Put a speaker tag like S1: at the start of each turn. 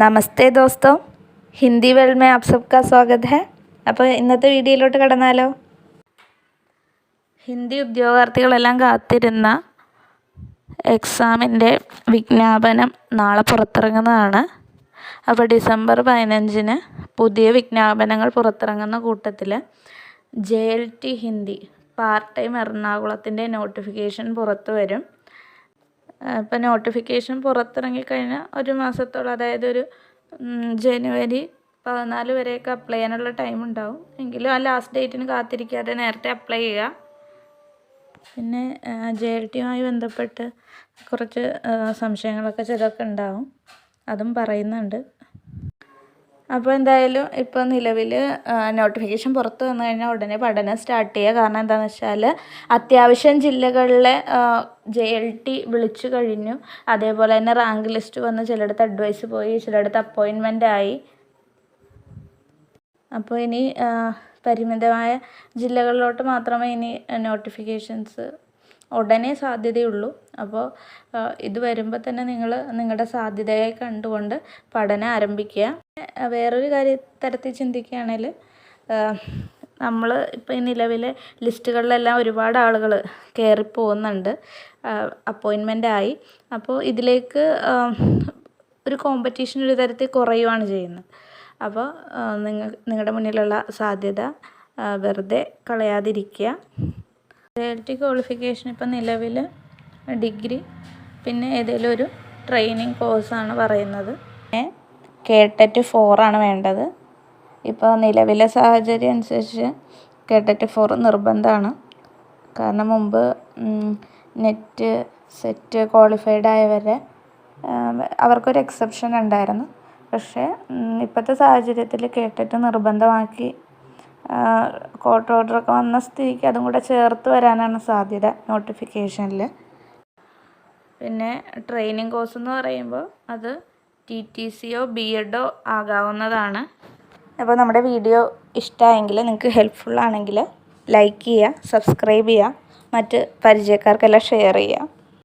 S1: നമസ്തേ ദോസ്തോ, Hindi world में आप सबका स्वागत है. അപ്പോൾ ഇന്നത്തെ വീഡിയോയിലോട്ട് കടന്നാലോ. ഹിന്ദി ഉദ്യോഗാർത്ഥികളെല്ലാം കാത്തിരുന്ന എക്സാമിൻ്റെ വിജ്ഞാപനം നാളെ പുറത്തിറങ്ങുന്നതാണ്. അപ്പോൾ ഡിസംബർ 15-ന് പുതിയ വിജ്ഞാപനങ്ങൾ പുറത്തിറങ്ങുന്ന കൂട്ടത്തിൽ JLT ഹിന്ദി പാർട്ട് ടൈം എറണാകുളത്തിൻ്റെ നോട്ടിഫിക്കേഷൻ പുറത്തു വരും. ഇപ്പോൾ നോട്ടിഫിക്കേഷൻ പുറത്തിറങ്ങിക്കഴിഞ്ഞാൽ ഒരു മാസത്തോളം, അതായത് ഒരു ജനുവരി 14 വരെയൊക്കെ അപ്ലൈ ചെയ്യാനുള്ള ടൈം ഉണ്ടാവും. എങ്കിലും ആ ലാസ്റ്റ് ഡേറ്റിന് കാത്തിരിക്കാതെ നേരത്തെ അപ്ലൈ ചെയ്യുക. പിന്നെ JLTയുമായി ബന്ധപ്പെട്ട് കുറച്ച് സംശയങ്ങളൊക്കെ ചിലർക്ക് ഉണ്ടാവും, അതും പറയുന്നുണ്ട്. അപ്പോൾ എന്തായാലും ഇപ്പോൾ നിലവിൽ നോട്ടിഫിക്കേഷൻ പുറത്ത് വന്നു കഴിഞ്ഞാൽ ഉടനെ പഠനം സ്റ്റാർട്ട് ചെയ്യുക. കാരണം എന്താണെന്ന് വെച്ചാൽ അത്യാവശ്യം ജില്ലകളിലെ JLT വിളിച്ചു കഴിഞ്ഞു. അതേപോലെ തന്നെ റാങ്ക് ലിസ്റ്റ് വന്ന് ചിലയിടത്ത് അഡ്വൈസ് പോയി, ചിലയിടത്ത് അപ്പോയിൻമെൻ്റ് ആയി. അപ്പോൾ ഇനി പരിമിതമായ ജില്ലകളിലോട്ട് മാത്രമേ ഇനി നോട്ടിഫിക്കേഷൻസ് ഉടനെ സാധ്യതയുള്ളൂ. അപ്പോൾ ഇത് വരുമ്പോൾ തന്നെ നിങ്ങൾ നിങ്ങളുടെ സാധ്യതയായി കണ്ടുകൊണ്ട് പഠനം ആരംഭിക്കുക. വേറൊരു തരത്തിൽ ചിന്തിക്കുകയാണെങ്കിൽ, നമ്മൾ ഇപ്പോൾ ഈ നിലവിലെ ലിസ്റ്റുകളിലെല്ലാം ഒരുപാട് ആളുകൾ കയറിപ്പോകുന്നുണ്ട്, അപ്പോയിൻമെൻ്റ് ആയി. അപ്പോൾ ഇതിലേക്ക് ഒരു കോമ്പറ്റീഷൻ ഒരു തരത്തിൽ കുറയുകയാണ് ചെയ്യുന്നത്. അപ്പോൾ നിങ്ങളുടെ മുന്നിലുള്ള സാധ്യത വെറുതെ കളയാതിരിക്കുക. JLT ക്വാളിഫിക്കേഷൻ ഇപ്പോൾ നിലവിൽ ഡിഗ്രി, പിന്നെ ഏതെങ്കിലും ഒരു ട്രെയിനിങ് കോഴ്സാണ് പറയുന്നത്. KTET 4 ആണ് വേണ്ടത്. ഇപ്പോൾ നിലവിലെ സാഹചര്യം അനുസരിച്ച് KTET 4 നിർബന്ധമാണ്. കാരണം മുമ്പ് നെറ്റ് സെറ്റ് ക്വാളിഫൈഡ് ആയവരെ അവർക്കൊരു എക്സെപ്ഷൻ ഉണ്ടായിരുന്നു. പക്ഷേ ഇപ്പോഴത്തെ സാഹചര്യത്തിൽ KTET നിർബന്ധമാക്കി. കോർട്ട് ഓർഡറൊക്കെ വന്ന സ്ഥിതിക്ക് അതും കൂടെ ചേർത്ത് വരാനാണ് സാധ്യത നോട്ടിഫിക്കേഷനിൽ. പിന്നെ ട്രെയിനിങ് കോഴ്സ് എന്ന് പറയുമ്പോൾ അത് TTCയോ BEdോ ആകാവുന്നതാണ്. അപ്പോൾ നമ്മുടെ വീഡിയോ ഇഷ്ടമായെങ്കിൽ, നിങ്ങൾക്ക് ഹെൽപ്ഫുൾ ആണെങ്കിൽ ലൈക്ക് ചെയ്യുക, സബ്സ്ക്രൈബ് ചെയ്യുക, മറ്റ് പരിചയക്കാർക്കെല്ലാം ഷെയർ ചെയ്യുക.